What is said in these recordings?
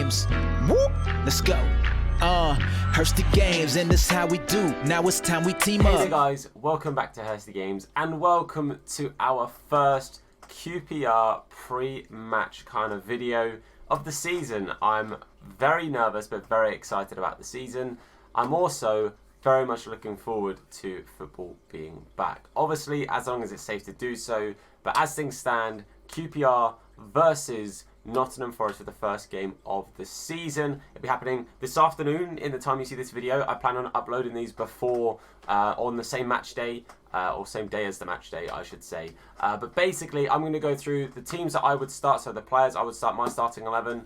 games. Whoop, let's go. Hursty Games, and this how we do. Now it's time we team up. Hey there guys, welcome back to Hursty Games and welcome to our first QPR pre-match kind of video of the season. I'm very nervous but very excited about the season. I'm also very much looking forward to football being back. Obviously, as long as it's safe to do so, but as things stand, QPR versus Nottingham Forest for the first game of the season. It'll be happening this afternoon in the time you see this video. I plan on uploading these before on the same match day, or same day as the match day, I should say. But basically, I'm going to go through the teams that I would start, so the players I would start, my starting 11,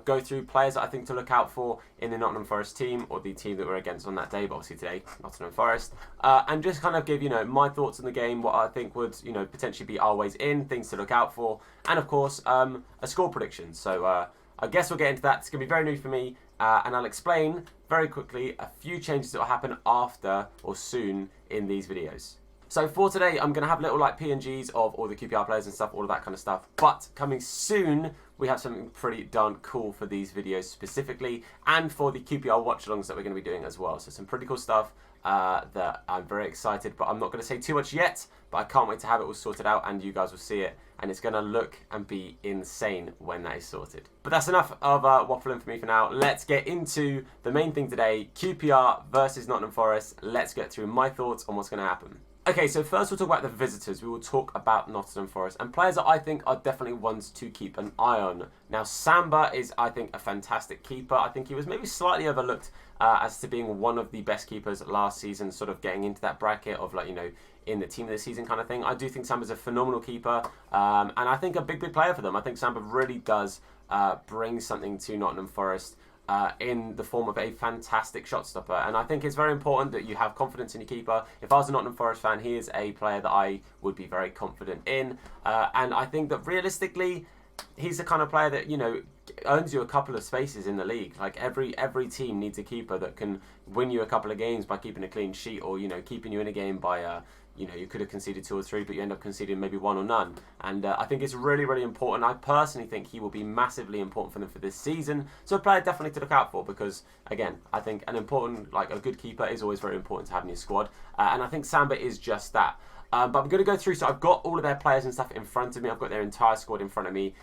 go through players that I think to look out for in the Nottingham Forest team, or the team that we're against on that day, but obviously today, Nottingham Forest, and just kind of give, my thoughts on the game, what I think would, potentially be our ways in, things to look out for, and of course, a score prediction. So I guess we'll get into that. It's going to be very new for me, and I'll explain very quickly a few changes that will happen after or soon in these videos. So for today, I'm going to have little PNGs of all the QPR players and stuff, all of that kind of stuff. But coming soon, we have something pretty darn cool for these videos specifically, and for the QPR watch-alongs that we're going to be doing as well. So some pretty cool stuff that I'm very excited, but I'm not going to say too much yet, but I can't wait to have it all sorted out and you guys will see it. And it's going to look and be insane when that is sorted. But that's enough of waffling for me for now. Let's get into the main thing today, QPR versus Nottingham Forest. Let's get through my thoughts on what's going to happen. Okay, so first we'll talk about the visitors. We will talk about Nottingham Forest and players that I think are definitely ones to keep an eye on. Now, Samba is, I think, a fantastic keeper. I think he was maybe slightly overlooked as to being one of the best keepers last season, sort of getting into that bracket of, in the team of the season kind of thing. I do think Samba's a phenomenal keeper, and I think a big player for them. I think Samba really does bring something to Nottingham Forest. In the form of a fantastic shot stopper, and I think it's very important that you have confidence in your keeper. If I was a Nottingham Forest fan, he is a player that I would be very confident in, and I think that realistically, he's the kind of player that earns you a couple of spaces in the league. Like every team needs a keeper that can win you a couple of games by keeping a clean sheet, or keeping you in a game by you could have conceded 2 or 3, but you end up conceding maybe 1 or none. And I think it's really, really important. I personally think he will be massively important for them for this season. So a player definitely to look out for because, again, I think an important, a good keeper is always very important to have in your squad. And I think Samba is just that. But I'm going to go through, so I've got all of their players and stuff in front of me. I've got their entire squad in front of me.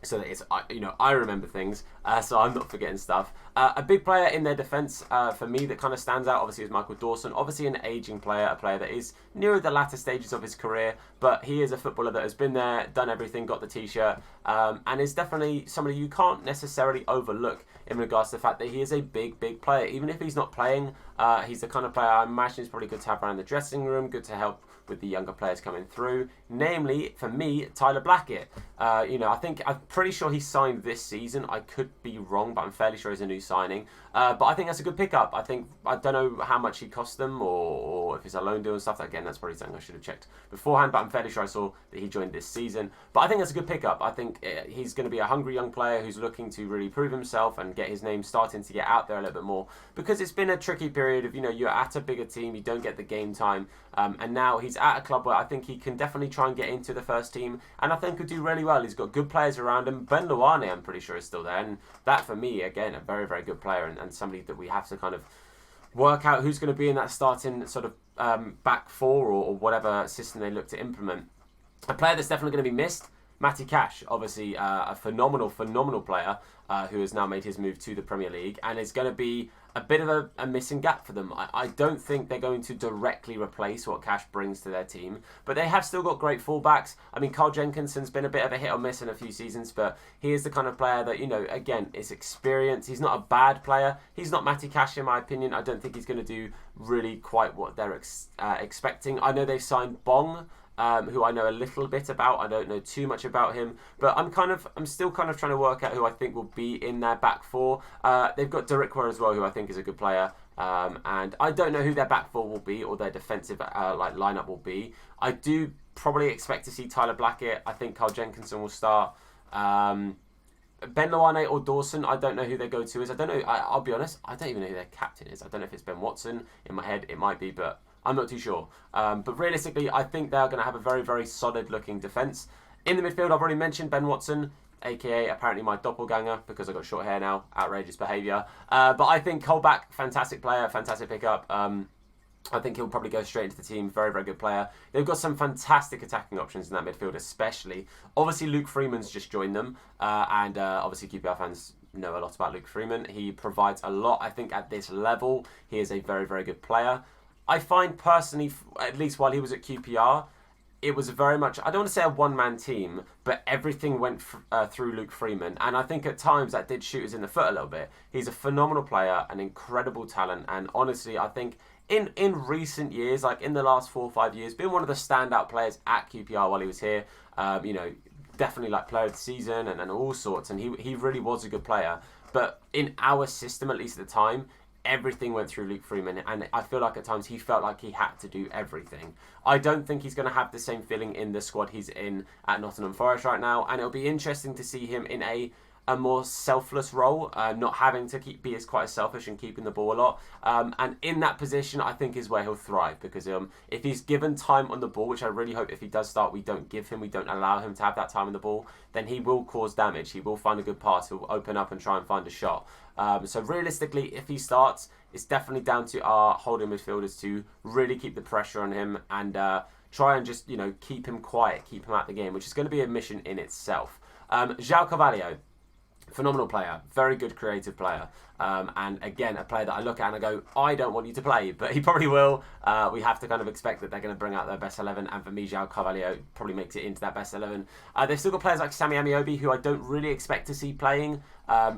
So that it's, I remember things, so I'm not forgetting stuff. A big player in their defence for me that kind of stands out, obviously, is Michael Dawson. Obviously an ageing player, a player that is nearer the latter stages of his career, but he is a footballer that has been there, done everything, got the t-shirt, and is definitely somebody you can't necessarily overlook in regards to the fact that he is a big player. Even if he's not playing, he's the kind of player I imagine is probably good to have around the dressing room, good to help with the younger players coming through, namely, for me, Tyler Blackett. I'm pretty sure he signed this season. I could be wrong, but I'm fairly sure he's a new signing. But I think that's a good pickup. I don't know how much he cost them or if it's a loan deal and stuff. Again, that's probably something I should have checked beforehand, but I'm fairly sure I saw that he joined this season. But I think that's a good pickup. I think he's going to be a hungry young player who's looking to really prove himself and get his name starting to get out there a little bit more, because it's been a tricky period of, you're at a bigger team, you don't get the game time, and now he's at a club where I think he can definitely try and get into the first team, and I think he'll do really well. He's got good players around him. Ben Luane, I'm pretty sure, is still there, and that for me, again, a very, very good player, and somebody that we have to kind of work out who's going to be in that starting sort of back four or whatever system they look to implement. A player that's definitely going to be missed, Matty Cash, obviously a phenomenal player who has now made his move to the Premier League and is going to be a bit of a missing gap for them. I don't think they're going to directly replace what Cash brings to their team, but they have still got great fullbacks. I mean, Carl Jenkinson's been a bit of a hit or miss in a few seasons, but he is the kind of player that, again, is experienced. He's not a bad player. He's not Matty Cash, in my opinion. I don't think he's going to do really quite what they're expecting. I know they've signed Bong, who I know a little bit about. I don't know too much about him, but I'm still kind of trying to work out who I think will be in their back four. They've got Derrickwa as well, who I think is a good player, and I don't know who their back four will be or their defensive lineup will be. I do probably expect to see Tyler Blackett. I think Carl Jenkinson will start. Ben Luane or Dawson, I don't know who their go-to is. I don't know. I'll be honest, I don't even know who their captain is. I don't know if it's Ben Watson. In my head, it might be, but I'm not too sure. But realistically, I think they're going to have a very, very solid looking defence. In the midfield, I've already mentioned Ben Watson. aka apparently my doppelganger because I got short hair now. Outrageous behaviour. But I think Colback, fantastic player, fantastic pickup. I think he'll probably go straight into the team. Very, very good player. They've got some fantastic attacking options in that midfield, especially. Obviously, Luke Freeman's just joined them. And obviously, QPR fans know a lot about Luke Freeman. He provides a lot, I think, at this level. He is a very, very good player. I find personally, at least while he was at QPR, it was very much, I don't want to say a one-man team, but everything went through Luke Freeman. And I think at times that did shoot us in the foot a little bit. He's a phenomenal player, an incredible talent. And honestly, I think in recent years, like in the last 4 or 5 years, been one of the standout players at QPR while he was here. You know, definitely like player of the season and all sorts. And he really was a good player. But in our system, at least at the time, everything went through Luke Freeman, and I feel like at times he felt like he had to do everything. I don't think he's going to have the same feeling in the squad he's in at Nottingham Forest right now, and it'll be interesting to see him in a more selfless role, not having to be as quite as selfish and keeping the ball a lot. And in that position, I think is where he'll thrive, because if he's given time on the ball, which I really hope if he does start, we don't allow him to have that time on the ball, then he will cause damage. He will find a good pass. He'll open up and try and find a shot. So realistically, if he starts, it's definitely down to our holding midfielders to really keep the pressure on him and try and just, keep him quiet, keep him out the game, which is going to be a mission in itself. João Carvalho, phenomenal player, very good creative player. And again, a player that I look at and I go, I don't want you to play, but he probably will. We have to kind of expect that they're going to bring out their best 11, and for me, João Carvalho probably makes it into that best 11. They've still got players like Sammy Amiobi, who I don't really expect to see playing,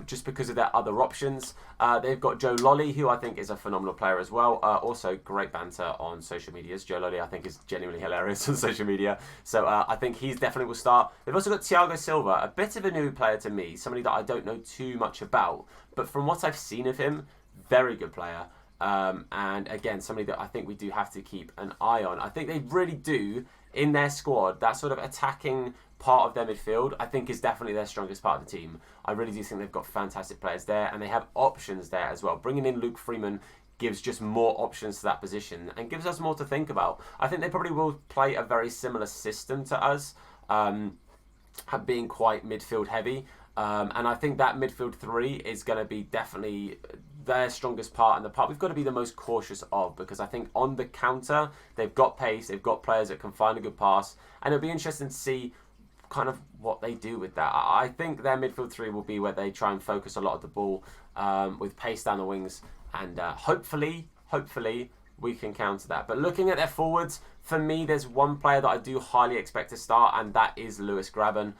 just because of their other options. They've got Joe Lolly, who I think is a phenomenal player as well. Also, great banter on social medias. Joe Lolly, I think, is genuinely hilarious on social media. So I think he's definitely will start. They've also got Thiago Silva, a bit of a new player to me, somebody that I don't know too much about. But from what I've seen of him, very good player. And again, somebody that I think we do have to keep an eye on. I think they really do, in their squad, that sort of attacking part of their midfield, I think is definitely their strongest part of the team. I really do think they've got fantastic players there, and they have options there as well. Bringing in Luke Freeman gives just more options to that position and gives us more to think about. I think they probably will play a very similar system to us, being quite midfield heavy. And I think that midfield three is going to be definitely their strongest part, and the part we've got to be the most cautious of, because I think on the counter, they've got pace, they've got players that can find a good pass, and it'll be interesting to see kind of what they do with that. I think their midfield three will be where they try and focus a lot of the ball with pace down the wings, and hopefully we can counter that. But looking at their forwards, for me, there's one player that I do highly expect to start, and that is Lewis Graben.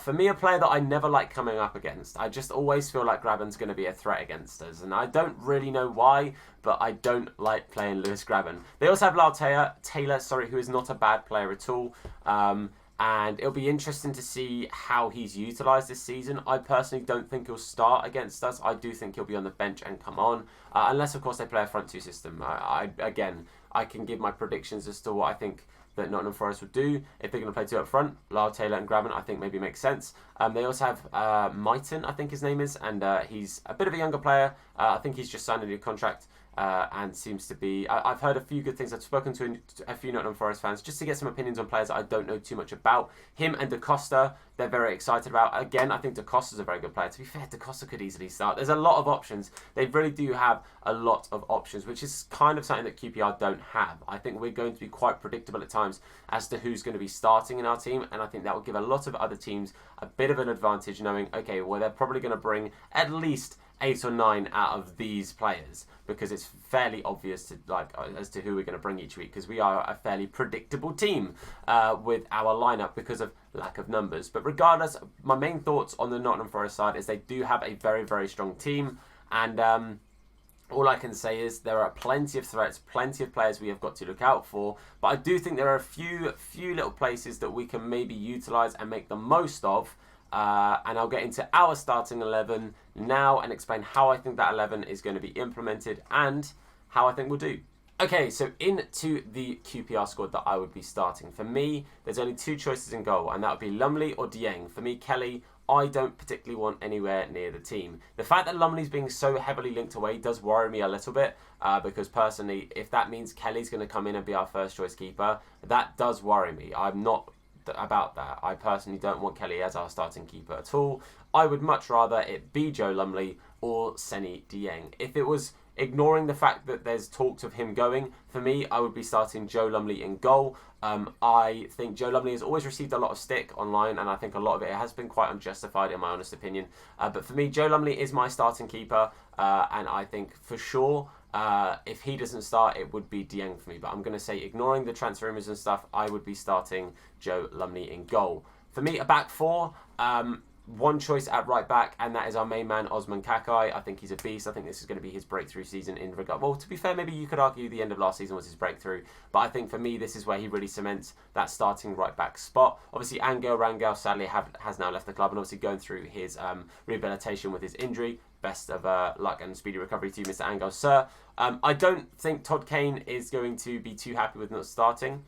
For me, a player that I never like coming up against. I just always feel like Graben's going to be a threat against us, and I don't really know why, but I don't like playing Lewis Graben. They also have Lyle Taylor, who is not a bad player at all. And it'll be interesting to see how he's utilised this season. I personally don't think he'll start against us. I do think he'll be on the bench and come on. Unless, of course, they play a front two system. Again, I can give my predictions as to what I think that Nottingham Forest would do. If they're going to play two up front, Lyle Taylor and Graben, I think maybe makes sense. They also have Mighton, I think his name is, and he's a bit of a younger player. I think he's just signed a new contract. And seems to be... I've heard a few good things. I've spoken to a few Nottingham Forest fans just to get some opinions on players that I don't know too much about. Him and Da Costa, they're very excited about. Again, I think Da Costa's a very good player. To be fair, Da Costa could easily start. There's a lot of options. They really do have a lot of options, which is kind of something that QPR don't have. I think we're going to be quite predictable at times as to who's going to be starting in our team, and I think that will give a lot of other teams a bit of an advantage, knowing, okay, well, they're probably going to bring at least 8 or 9 out of these players, because it's fairly obvious as to who we're going to bring each week, because we are a fairly predictable team with our lineup because of lack of numbers. But regardless, my main thoughts on the Nottingham Forest side is they do have a very, very strong team, and all I can say is there are plenty of threats, plenty of players we have got to look out for, but I do think there are a few little places that we can maybe utilise and make the most of. And I'll get into our starting 11 now and explain how I think that 11 is going to be implemented and how I think we'll do. Okay, so into the QPR squad that I would be starting. For me, there's only 2 choices in goal, and that would be Lumley or Dieng. For me, Kelly, I don't particularly want anywhere near the team. The fact that Lumley's being so heavily linked away does worry me a little bit, because personally, if that means Kelly's going to come in and be our first choice keeper, that does worry me. I'm not about that. I personally don't want Kelly as our starting keeper at all. I would much rather it be Joe Lumley or Seny Dieng. If it was ignoring the fact that there's talks of him going, for me, I would be starting Joe Lumley in goal. I think Joe Lumley has always received a lot of stick online, and I think a lot of it has been quite unjustified in my honest opinion. But for me, Joe Lumley is my starting keeper, and I think for sure, if he doesn't start, it would be Dieng for me. But I'm going to say, ignoring the transfer rumours and stuff, I would be starting Joe Lumley in goal. For me, a back four, one choice at right back, and that is our main man, Osman Kakai. I think he's a beast. I think this is going to be his breakthrough season in regard. Well, to be fair, maybe you could argue the end of last season was his breakthrough, but I think for me, this is where he really cements that starting right back spot. Obviously, Angel Rangel sadly has now left the club, and obviously going through his rehabilitation with his injury. Best of luck and speedy recovery to you, Mr. Angel, sir. I don't think Todd Kane is going to be too happy with not starting.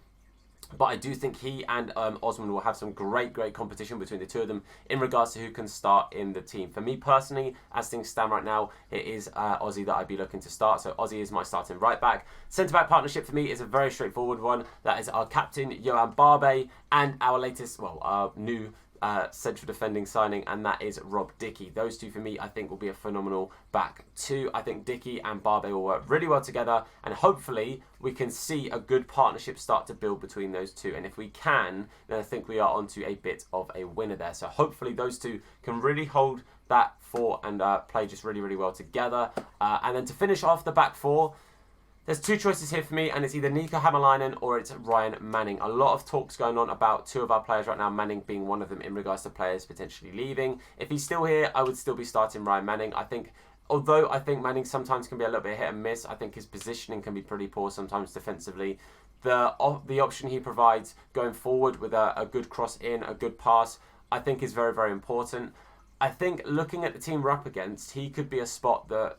But I do think he and Osman will have some great competition between the two of them in regards to who can start in the team. For me personally, as things stand right now, it is Ozzy that I'd be looking to start. So Ozzy is my starting right back. Centre-back partnership for me is a very straightforward one. That is our captain, Yohan Barbe, and our latest, our new central defending signing, and that is Rob Dickie. Those two for me, I think, will be a phenomenal back two. I think Dickie and Barbe will work really well together, and hopefully we can see a good partnership start to build between those two. And if we can, then I think we are onto a bit of a winner there. So hopefully those two can really hold that four and play just really well together. And then to finish off the back four, there's two choices here for me, and it's either Nico Hamalainen or it's Ryan Manning. A lot of talks going on about two of our players right now, Manning being one of them in regards to players potentially leaving. If he's still here, I would still be starting Ryan Manning. I think, although I think Manning sometimes can be a little bit hit and miss, I think his positioning can be pretty poor sometimes defensively. The option he provides going forward with a good cross in, a good pass, I think is very important. I think looking at the team we're up against, he could be a spot that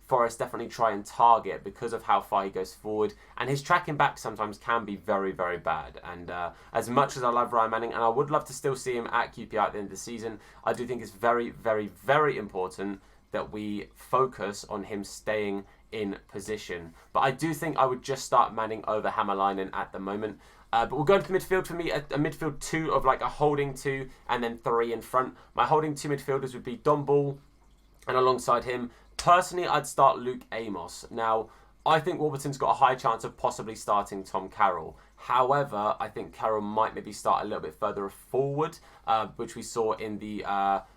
Forest definitely try and target because of how far he goes forward, and his tracking back sometimes can be very bad. And as much as I love Ryan Manning, and I would love to still see him at QPR at the end of the season, I do think it's very important that we focus on him staying in position. But I do think I would just start Manning over Hamalainen at the moment. But we'll go into the midfield. For me, a midfield two of like a holding two and then three in front. My holding two midfielders would be Don Ball, and alongside him, personally, I'd start Luke Amos. Now, I think Warburton's got a high chance of possibly starting Tom Carroll. However, I think Carroll might maybe start a little bit further forward, which we saw in the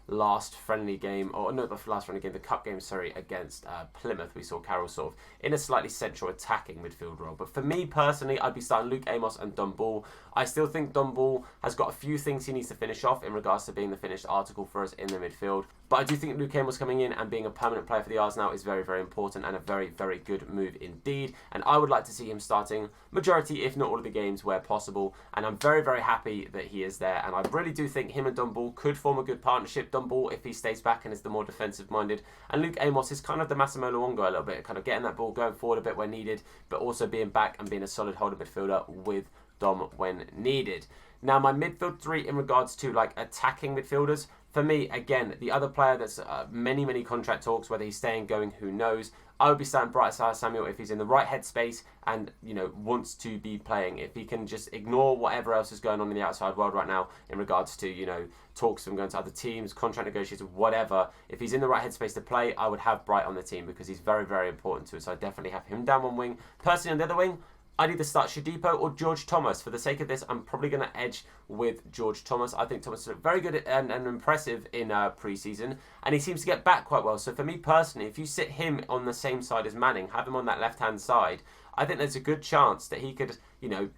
last friendly game, or not the last friendly game, the cup game, sorry, against Plymouth. We saw Carroll sort of in a slightly central attacking midfield role. But for me personally, I'd be starting Luke Amos and Don Ball. I still think Don Ball has got a few things he needs to finish off in regards to being the finished article for us in the midfield. But I do think Luke Amos coming in and being a permanent player for the Arsenal is very important and a very good move indeed. And I would like to see him starting majority, if not all of the games where possible. And I'm very happy that he is there. And I really do think him and Don Ball could form a good partnership. Don Ball, if he stays back and is the more defensive minded. And Luke Amos is kind of the Massimo Luongo a little bit, kind of getting that ball going forward a bit where needed, but also being back and being a solid holder midfielder with Dom when needed. Now, my midfield three in regards to like attacking midfielders, for me, again, the other player that's many contract talks, whether he's staying, going, who knows. I would be starting Bright Samuel if he's in the right headspace and, wants to be playing. If he can just ignore whatever else is going on in the outside world right now in regards to, talks from going to other teams, contract negotiations, whatever. If he's in the right headspace to play, I would have Bright on the team because he's very important to us. So I definitely have him down one wing. Personally, on the other wing, I'd either start Shodipo or George Thomas. For the sake of this, I'm probably going to edge with George Thomas. I think Thomas looked very good and impressive in pre-season, and he seems to get back quite well. So for me personally, if you sit him on the same side as Manning, have him on that left-hand side, I think there's a good chance that he could,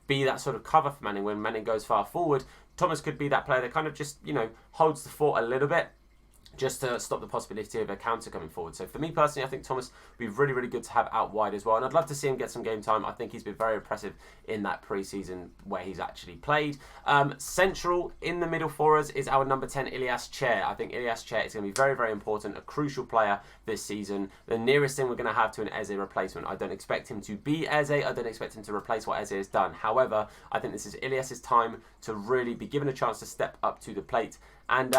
be that sort of cover for Manning when Manning goes far forward. Thomas could be that player that kind of just, holds the fort a little bit, just to stop the possibility of a counter coming forward. So for me personally, I think Thomas would be really good to have out wide as well. And I'd love to see him get some game time. I think he's been very impressive in that pre-season where he's actually played. Central in the middle for us is our number 10, Ilias Chair. I think Ilias Chair is going to be very important, a crucial player this season. The nearest thing we're going to have to an Eze replacement. I don't expect him to be Eze. I don't expect him to replace what Eze has done. However, I think this is Ilias's time to really be given a chance to step up to the plate and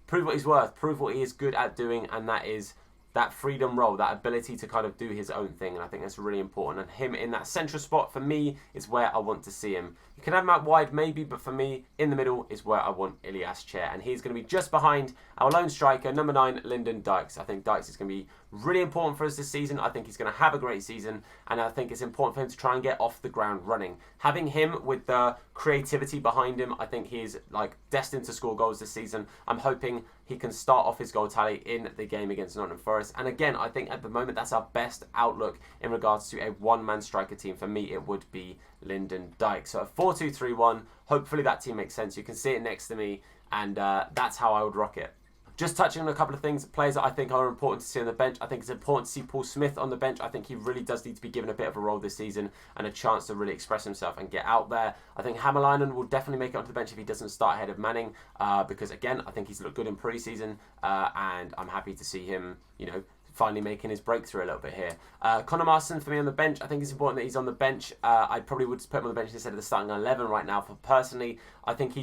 prove what he's worth, prove what he is good at doing, and that is that freedom role, that ability to kind of do his own thing. And I think that's really important. And him in that central spot, for me, is where I want to see him. can have him out wide maybe, but for me, in the middle is where I want Ilias Chair. And he's going to be just behind our lone striker, number 9, Lyndon Dykes. I think Dykes is going to be really important for us this season. I think he's going to have a great season, and I think it's important for him to try and get off the ground running. Having him with the creativity behind him, I think he's like destined to score goals this season. I'm hoping he can start off his goal tally in the game against Nottingham Forest. And again, I think at the moment that's our best outlook in regards to a one-man striker team. For me, it would be Lyndon Dykes. So a 4-2-3-1. Hopefully that team makes sense. You can see it next to me, and that's how I would rock it. Just touching on a couple of things, players that I think are important to see on the bench. I think it's important to see Paul Smith on the bench. I think he really does need to be given a bit of a role this season and a chance to really express himself and get out there. I think Hammerlinen will definitely make it onto the bench if he doesn't start ahead of Manning, because again, I think he's looked good in pre-season, and I'm happy to see him, finally making his breakthrough a little bit here. Conor Marston for me on the bench. I think it's important that he's on the bench. I probably would put him on the bench instead of the starting 11 right now. For personally, I think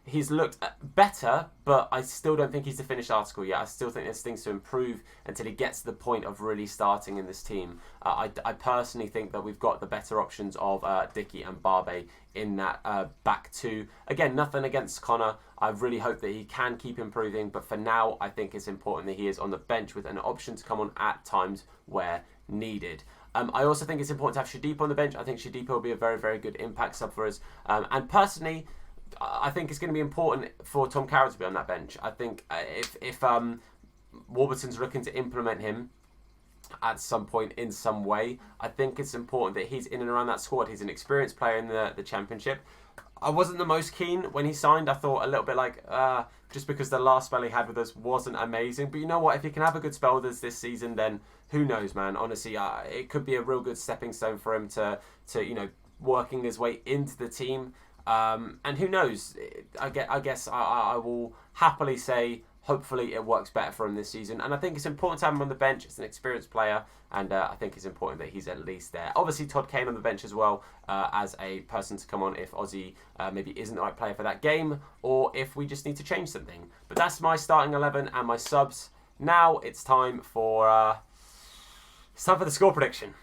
he's looked better, but I still don't think he's the finished article yet. I still think there's things to improve until he gets to the point of really starting in this team. I personally think that we've got the better options of Dickey and Barbe in that back two. Again, nothing against Connor. I really hope that he can keep improving, but for now, I think it's important that he is on the bench with an option to come on at times where needed. I also think it's important to have Shadipo on the bench. I think Shadipo will be a very, very good impact sub for us. And personally, I think it's going to be important for Tom Carroll to be on that bench. I think if Warburton's looking to implement him at some point in some way, I think it's important that he's in and around that squad. He's an experienced player in the Championship. I wasn't the most keen when he signed. I thought a little bit like, just because the last spell he had with us wasn't amazing. But you know what? If he can have a good spell with us this season, then who knows, man? Honestly, it could be a real good stepping stone for him to working his way into the team. And who knows? I guess I will happily say, hopefully it works better for him this season. And I think it's important to have him on the bench. It's an experienced player, and I think it's important that he's at least there. Obviously, Todd Kane on the bench as well, as a person to come on if Ozzy maybe isn't the right player for that game, or if we just need to change something. But that's my starting 11 and my subs. Now it's time for the score prediction.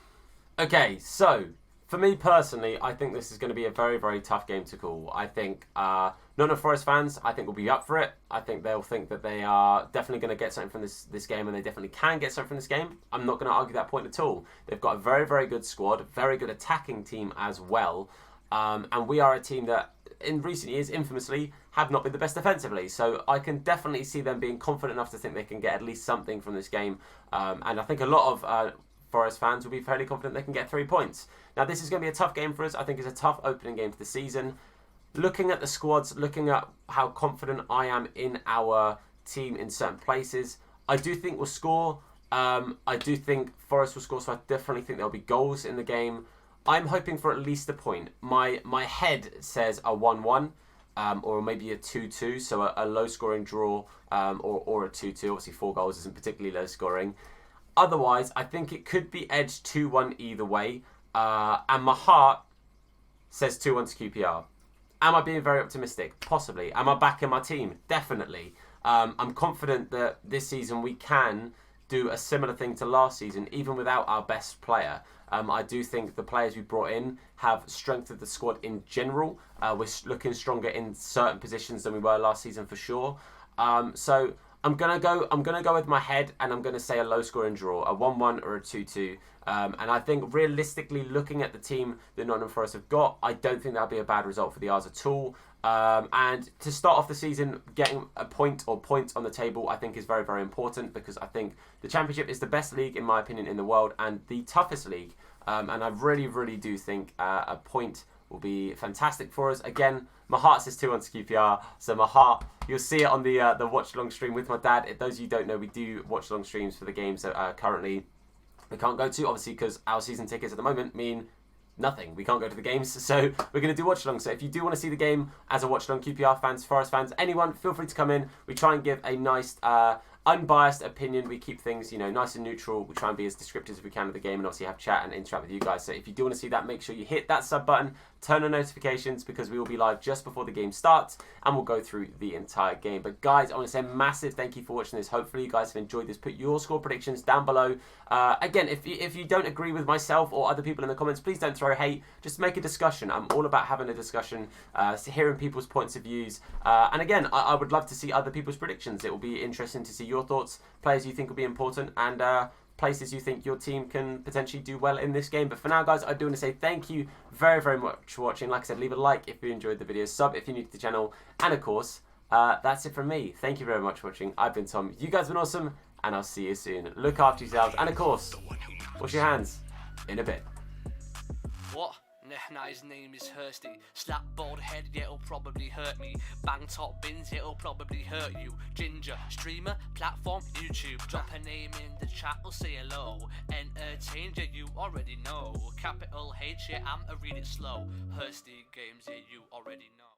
Okay, so for me personally, I think this is going to be a very, very tough game to call. I think Nottingham Forest fans, I think, will be up for it. I think they'll think that they are definitely going to get something from this game, and they definitely can get something from this game. I'm not going to argue that point at all. They've got a very, very good squad, very good attacking team as well. And we are a team that, in recent years, infamously, have not been the best defensively. So I can definitely see them being confident enough to think they can get at least something from this game. And I think a lot of Forest fans will be fairly confident they can get 3 points. Now, this is going to be a tough game for us. I think it's a tough opening game for the season. Looking at the squads, looking at how confident I am in our team in certain places, I do think we'll score. I do think Forest will score, so I definitely think there'll be goals in the game. I'm hoping for at least a point. My head says a 1-1, or maybe a 2-2, so a low-scoring draw, or a 2-2. Obviously, 4 goals isn't particularly low-scoring. Otherwise, I think it could be edged 2-1 either way. And my heart says 2-1 to QPR. Am I being very optimistic? Possibly. Am I backing my team? Definitely. I'm confident that this season we can do a similar thing to last season, even without our best player. I do think the players we brought in have strengthened the squad in general. We're looking stronger in certain positions than we were last season for sure. So I'm gonna go with my head, and I'm gonna say a low-scoring draw, a 1-1 or a 2-2. And I think realistically, looking at the team that Nottingham Forest have got, I don't think that'll be a bad result for the R's at all. And to start off the season, getting a point or points on the table, I think is very, very important, because I think the Championship is the best league, in my opinion, in the world, and the toughest league. And I really, really do think a point will be fantastic for us. Again, my heart says 2-1 to QPR, so my heart, you'll see it on the watch-along stream with my dad. If those of you who don't know, we do watch-along streams for the games that currently we can't go to, obviously, because our season tickets at the moment mean nothing. We can't go to the games, so we're going to do watch-along. So if you do want to see the game as a watch-along, QPR fans, Forest fans, anyone, feel free to come in. We try and give a nice, unbiased opinion. We keep things, nice and neutral. We try and be as descriptive as we can of the game, and obviously have chat and interact with you guys. So if you do want to see that, make sure you hit that sub button, turn on notifications because we will be live just before the game starts and we'll go through the entire game. But guys, I want to say a massive thank you for watching this. Hopefully you guys have enjoyed this. Put your score predictions down below. Again, if you don't agree with myself or other people in the comments, please don't throw hate. Just make a discussion. I'm all about having a discussion, hearing people's points of views. And again, I would love to see other people's predictions. It will be interesting to see your thoughts, players you think will be important, and places you think your team can potentially do well in this game. But for now, guys, I do want to say thank you very, very much for watching. Like I said, leave a like if you enjoyed the video, sub if you're new to the channel, and of course, that's it from me. Thank you very much for watching. I've been Tom. You guys have been awesome, and I'll see you soon. Look after yourselves, and of course, wash your hands in a bit. What? Nah, his name is Hursty. Slap bald head, yeah, it'll probably hurt me. Bang top bins, it'll probably hurt you. Ginger, streamer, platform, YouTube. Drop a name in the chat, or say hello. Entertain, yeah, you already know. Capital H, yeah, I'm a read it slow. Hursty games, yeah, you already know.